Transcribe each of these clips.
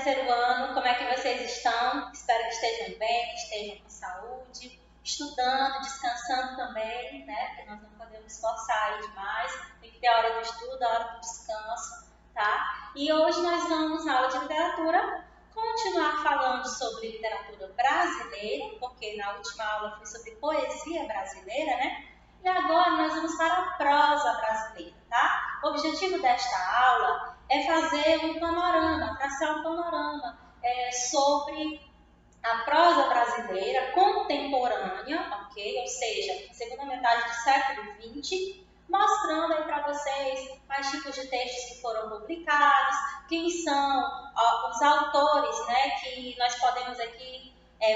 terceiro ano, como é que vocês estão? Espero que estejam bem, que estejam com saúde, estudando, descansando também, né? Porque nós não podemos forçar aí demais, tem que ter a hora do estudo, a hora do descanso, tá? E hoje nós vamos, na aula de literatura, continuar falando sobre literatura brasileira, porque na última aula foi sobre poesia brasileira, né? E agora nós vamos para a prosa brasileira, tá? O objetivo desta aula é fazer um panorama, traçar um panorama sobre a prosa brasileira contemporânea, ok? Ou seja, segunda metade do século XX, mostrando aí para vocês quais tipos de textos que foram publicados, quem são os autores, né, que nós podemos aqui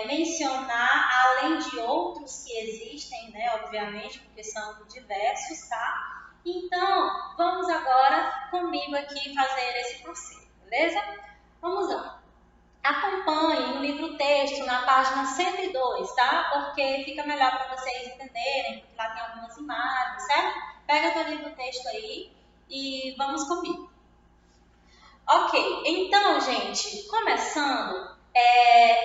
mencionar, além de outros que existem, né, obviamente, porque são diversos, tá? Então, vamos agora comigo aqui fazer esse processo, beleza? Vamos lá. Acompanhe no livro-texto, na página 102, tá? Porque fica melhor para vocês entenderem, porque lá tem algumas imagens, certo? Pega teu livro-texto aí e vamos comigo. Ok, então, gente, começando,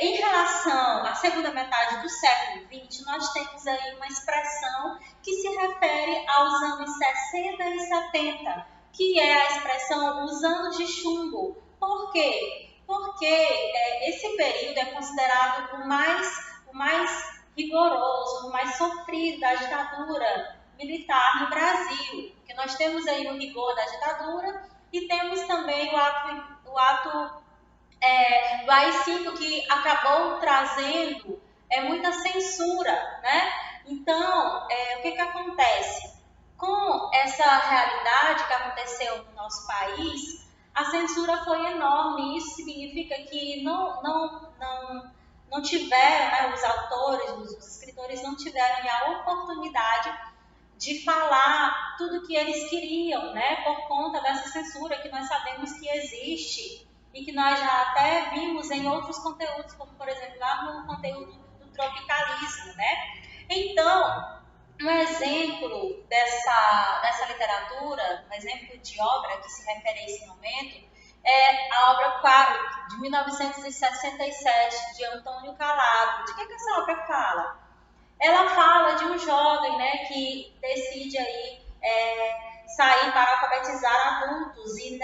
em relação à segunda metade do século XX, nós temos aí uma expressão que se refere aos anos 60 e 70, que é a expressão os anos de chumbo. Por quê? Porque esse período é considerado o mais rigoroso, o mais sofrido da ditadura militar no Brasil. Porque nós temos aí o rigor da ditadura e temos também o ato do AI-5, que acabou trazendo muita censura, né? Então, o que acontece? Com essa realidade que aconteceu no nosso país, a censura foi enorme. Isso significa que não tiveram, né, os autores, os escritores não tiveram a oportunidade de falar tudo o que eles queriam, né, por conta dessa censura que nós sabemos que existe e que nós já até vimos em outros conteúdos, como por exemplo lá no conteúdo do tropicalismo, né? Então, um exemplo dessa literatura, um exemplo de obra que se refere a esse momento, é a obra Quadro, de 1967, de Antônio Calado. De que essa obra fala? Ela fala de um jovem, né, que decide aí sair para alfabetizar adultos, e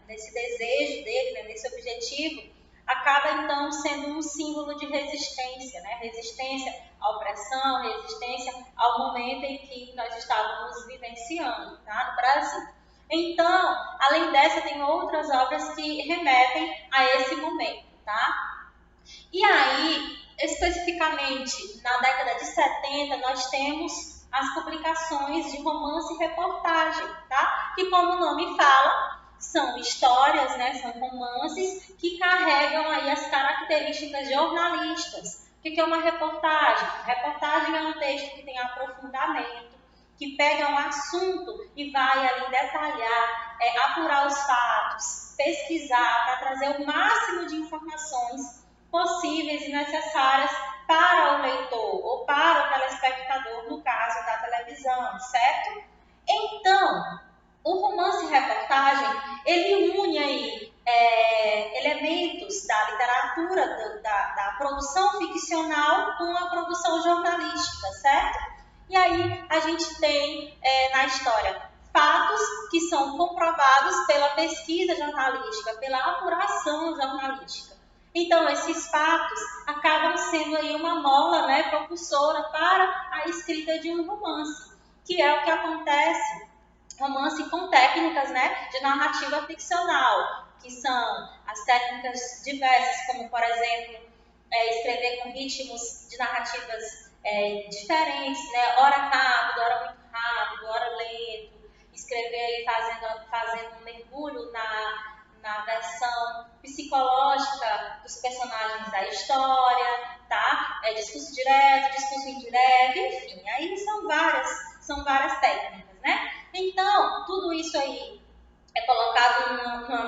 nesse desejo dele, né, nesse objetivo, acaba então sendo um símbolo de resistência, né? Resistência à opressão, resistência ao momento em que nós estávamos vivenciando, tá? No Brasil. Então, além dessa, tem outras obras que remetem a esse momento, tá? E aí, especificamente na década de 70, nós temos as publicações de romance e reportagem, tá? Que, como o nome fala, são histórias, né? São romances que carregam aí as características jornalistas. O que é uma reportagem? Reportagem é um texto que tem aprofundamento, que pega um assunto e vai ali detalhar, apurar os fatos, pesquisar para trazer o máximo de informações possíveis e necessárias para o leitor ou para o telespectador, no caso da televisão, certo? Então, o romance e reportagem, ele une aí elementos da literatura, da produção ficcional com a produção jornalística, certo? E aí a gente tem na história fatos que são comprovados pela pesquisa jornalística, pela apuração jornalística. Então, esses fatos acabam sendo aí uma mola, né, propulsora para a escrita de um romance, que é o que acontece, romance com técnicas, né, de narrativa ficcional, que são as técnicas diversas, como, por exemplo, escrever com ritmos de narrativas diferentes, né, ora rápido, ora muito rápido, ora lento, escrever fazendo um mergulho na versão psicológica dos personagens da história, tá? Discurso direto, discurso indireto, enfim, aí são várias técnicas, né? Então, tudo isso aí é colocado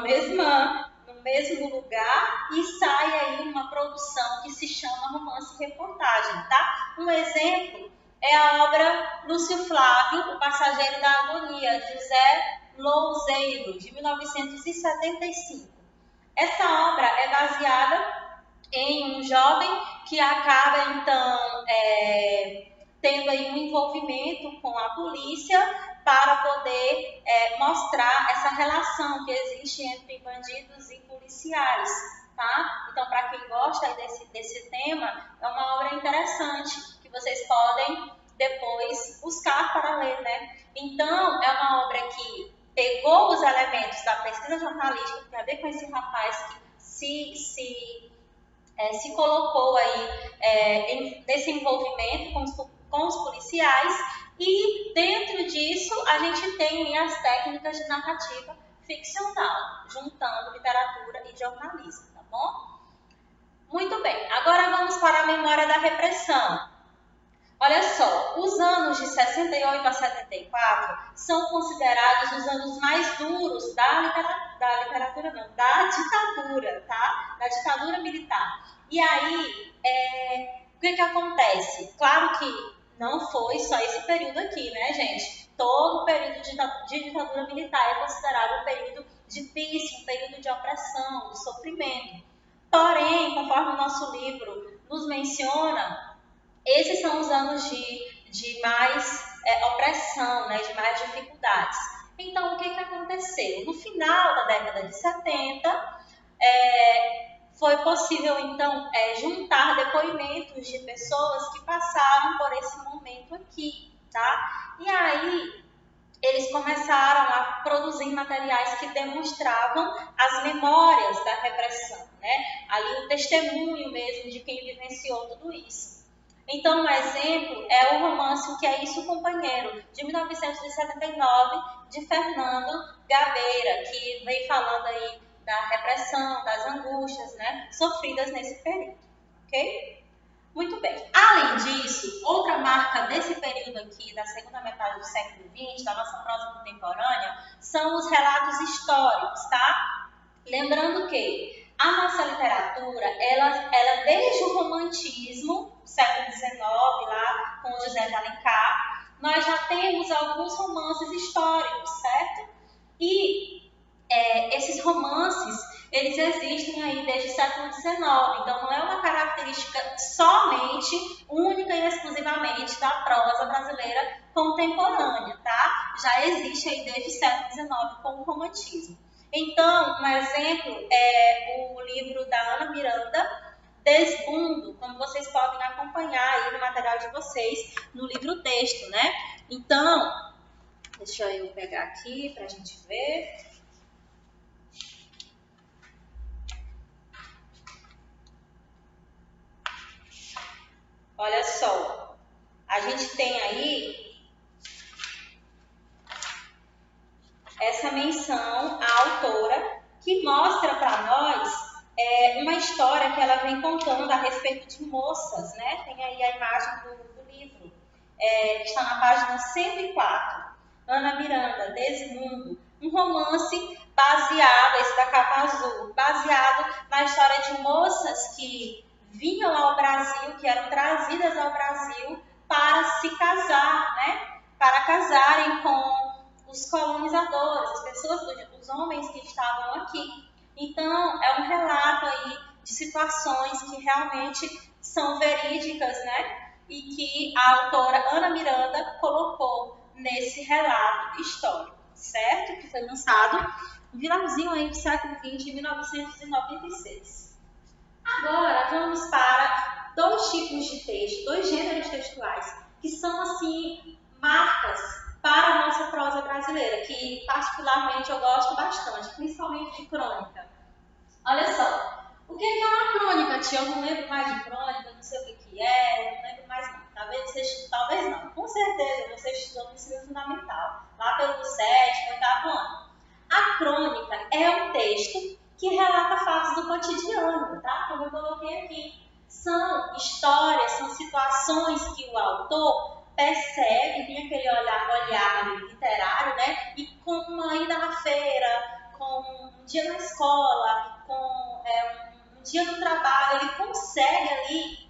no mesmo lugar e sai aí uma produção que se chama romance e reportagem, tá? Um exemplo é a obra Lúcio Flávio, O Passageiro da Agonia, de José Louzeiro, de 1975. Essa obra é baseada em um jovem que acaba, então, tendo aí um envolvimento com a polícia para poder mostrar essa relação que existe entre bandidos e policiais, tá? Então, para quem gosta desse tema, é uma obra interessante que vocês podem depois buscar para ler, né? Então, é uma obra que pegou os elementos da pesquisa jornalística que tem a ver com esse rapaz que se colocou aí nesse envolvimento com os policiais, e dentro disso a gente tem as técnicas de narrativa ficcional, juntando literatura e jornalismo, tá bom? Muito bem, agora vamos para a memória da repressão. Olha só, os anos de 68 a 74 são considerados os anos mais duros da ditadura, tá? Da ditadura militar. E aí, o que acontece? Claro que não foi só esse período aqui, né, gente? Todo o período de ditadura militar é considerado um período difícil, um período de opressão, de sofrimento. Porém, conforme o nosso livro nos menciona, esses são os anos de mais opressão, né, de mais dificuldades. Então, o que aconteceu? No final da década de 70, foi possível, então, juntar depoimentos de pessoas que passaram por esse momento aqui, tá? E aí, eles começaram a produzir materiais que demonstravam as memórias da repressão, né? Ali o testemunho mesmo de quem vivenciou tudo isso. Então, um exemplo é o romance O Que É Isso, Companheiro, de 1979, de Fernando Gabeira, que vem falando aí da repressão, das angústias, né, sofridas nesse período, ok? Muito bem. Além disso, outra marca desse período aqui, da segunda metade do século XX, da nossa prosa contemporânea, são os relatos históricos, tá? Lembrando que a nossa literatura, ela desde o romantismo, século XIX, lá com o José de Alencar, nós já temos alguns romances históricos, certo? E esses romances, eles existem aí desde o século XIX, então não é uma característica somente, única e exclusivamente da prosa brasileira contemporânea, tá? Já existe aí desde o século XIX com o romantismo. Então, um exemplo é o livro da Ana Miranda, Desmundo, como vocês podem acompanhar aí no material de vocês, no livro texto, né? Então, deixa eu pegar aqui para a gente ver. Olha só, a gente tem aí essa menção à autora que mostra para nós uma história que ela vem contando a respeito de moças, né? Tem aí a imagem do livro, que está na página 104. Ana Miranda, Desmundo, um romance baseado, esse da capa azul, baseado na história de moças que vinham ao Brasil, que eram trazidas ao Brasil para se casar, né? Para casarem com os colonizadores, as pessoas, os homens que estavam aqui. Então, é um relato aí de situações que realmente são verídicas, né? E que a autora Ana Miranda colocou nesse relato histórico, certo? Que foi lançado no finalzinho aí do século XX, em 1996. Agora, vamos para dois tipos de texto, dois gêneros textuais, que são, assim, marcas para a nossa prosa brasileira, que particularmente eu gosto bastante, principalmente de crônica. Olha só, o que é uma crônica, tia? Eu não lembro mais de crônica, não sei o que é, eu não lembro mais não. Talvez não, com certeza você estudou no ensino fundamental, lá pelo 7º, 8º ano. A crônica é um texto que relata fatos do cotidiano, tá? Como eu coloquei aqui. São histórias, são situações que o autor percebe, tem aquele olhar literário, né? E como uma ida na feira, com um dia na escola, com um dia no trabalho, ele consegue ali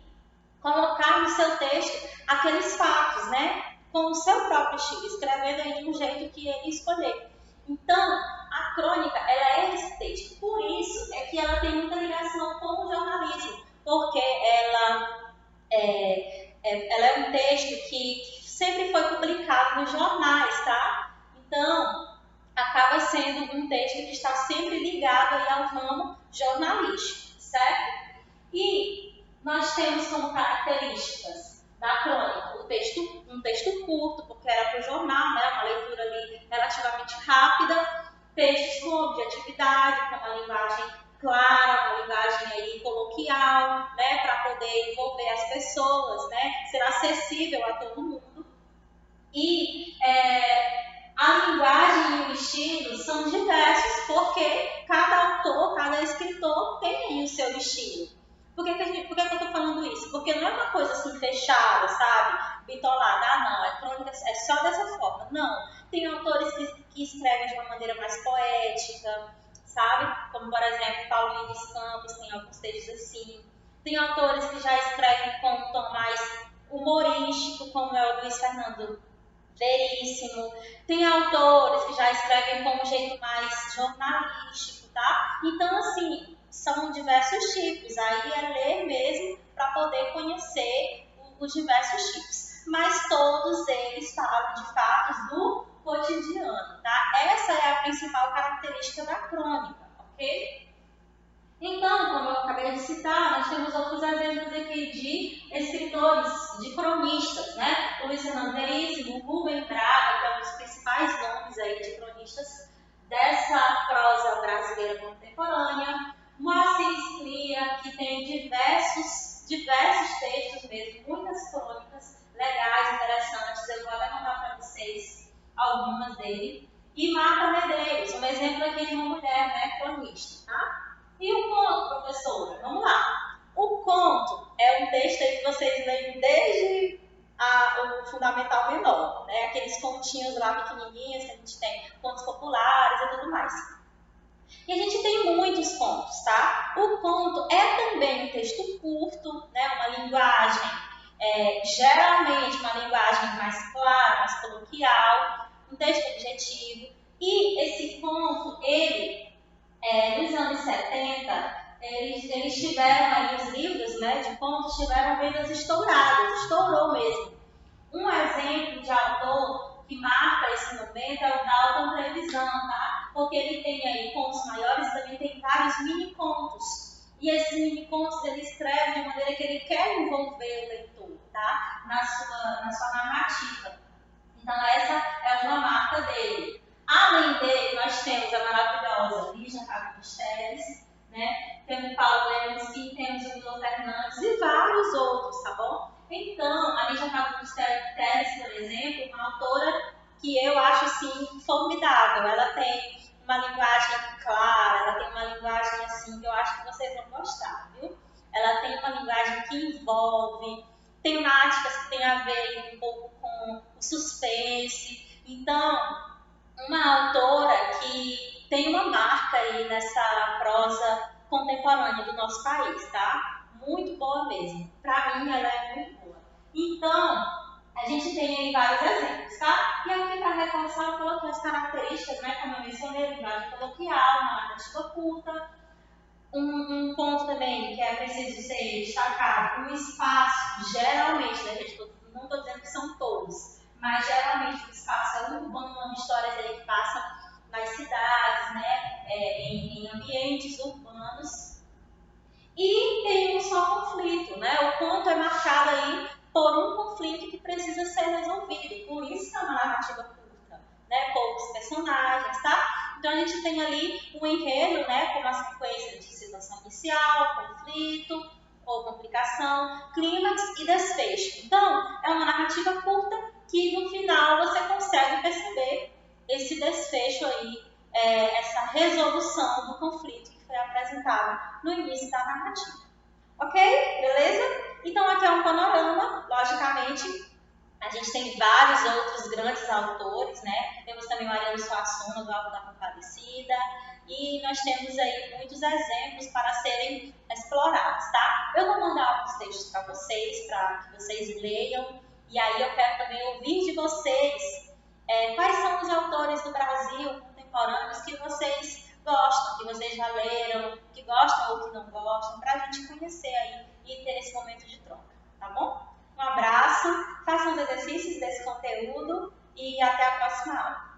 colocar no seu texto aqueles fatos, né? Com o seu próprio estilo, escrevendo aí de um jeito que ele escolher. Então, A crônica, ela é esse texto. Por isso é que ela tem muita ligação com o jornalismo, porque ela é um texto que sempre foi publicado nos jornais, tá? Então, acaba sendo um texto que está sempre ligado aí ao ramo jornalístico, certo? E nós temos como características da crônica um texto curto, porque era para o jornal, né? Uma leitura ali relativamente rápida, textos com objetividade, com uma linguagem clara, uma linguagem aí coloquial, né? Para poder envolver as pessoas, né? Ser acessível a todo mundo. E a linguagem e o estilo são diversos, porque cada autor, cada escritor tem o seu estilo. Por que eu estou falando isso? Porque não é uma coisa assim fechada, sabe? Bitolada, não, a crônica é só dessa forma. Não. Tem autores que escrevem de uma maneira mais poética, sabe? Como, por exemplo, Paulo Lins Campos tem alguns textos assim. Tem autores que já escrevem com um tom mais humorístico, como é o Luiz Fernando Veríssimo. Tem autores que já escrevem com um jeito mais jornalístico, tá? Então, assim, são diversos tipos. Aí é ler mesmo para poder conhecer os diversos tipos. Mas todos eles falam de fatos do cotidiano, tá? Essa é a principal característica da crônica, ok? Então, como eu acabei de citar, nós temos outros exemplos aqui de escritores, de cronistas, né? O Luiz Fernando Veríssimo, o Rubem Braga, que é um dos principais nomes aí de cronistas dessa prosa brasileira contemporânea. Moacir Sclia, que tem diversos textos mesmo, muitas crônicas legais, interessantes. Eu vou até contar para vocês algumas dele. E Marta Medeiros, um exemplo aqui de uma mulher, né, cronista, tá? E o conto, professora? Vamos lá. O conto é um texto aí que vocês leem desde o fundamental menor, né? Aqueles continhos lá pequenininhos que a gente tem, contos populares e tudo mais. E a gente tem muitos contos, tá? O conto é também um texto curto, né? Uma linguagem, geralmente uma linguagem mais clara, mais coloquial, um texto objetivo. E esse conto, nos anos 70, eles tiveram aí, os livros, né, de contos tiveram vendas estouradas, estourou mesmo. Um exemplo de autor que marca esse momento é o Dalton Trevisan, tá? Porque ele tem aí contos maiores, também tem vários mini-contos. E esses mini-contos ele escreve de maneira que ele quer envolver o leitor, tá? Na sua narrativa. Então essa é uma marca dele. Além dele, nós temos a maravilhosa Lígia Fagundes Telles, né? Temos o Paulo Leminski, temos o Milor Fernandes e vários outros, tá bom? Então, a Lígia Fagundes Telles, por exemplo, é uma autora que eu acho assim formidável. Ela tem uma linguagem clara, ela tem uma linguagem assim que eu acho que vocês vão gostar, viu? Ela tem uma linguagem que envolve temáticas que tem a ver um pouco com o suspense. Então, uma autora que tem uma marca aí nessa prosa contemporânea do nosso país, tá? Muito boa mesmo. Pra mim, ela é muito boa. Então, a gente tem aí vários exemplos, tá? E aqui, para reforçar, eu coloquei as características, né? Como eu mencionei, linguagem coloquial, narrativa curta. Um ponto também que é preciso ser destacado, o espaço, geralmente, né, gente? Não estou dizendo que são todos, mas geralmente o espaço é urbano, histórias aí que passam nas cidades, né, em ambientes urbanos. E tem um só conflito, né? O conto é marcado aí por um conflito que precisa ser resolvido. Por isso que é uma narrativa curta, né? Poucos personagens, tá? Então a gente tem ali um enredo, né? Com uma sequência de situação inicial, conflito ou complicação, clímax e desfecho. Então é uma narrativa curta que no final você consegue perceber esse desfecho aí, essa resolução do conflito que foi apresentado no início da narrativa. Ok? Beleza? Então aqui é um panorama, logicamente. A gente tem vários outros grandes autores, né? Temos também Mariano Suassuna, do Alto da Compadecida, e nós temos aí muitos exemplos para serem explorados, tá? Eu vou mandar alguns textos para vocês, para que vocês leiam, e aí eu quero também ouvir de vocês quais são os autores do Brasil contemporâneos que vocês gostam, que vocês já leram, que gostam ou que não gostam, para a gente conhecer aí e ter esse momento de troca, tá bom? Um abraço, façam os exercícios desse conteúdo e até a próxima aula.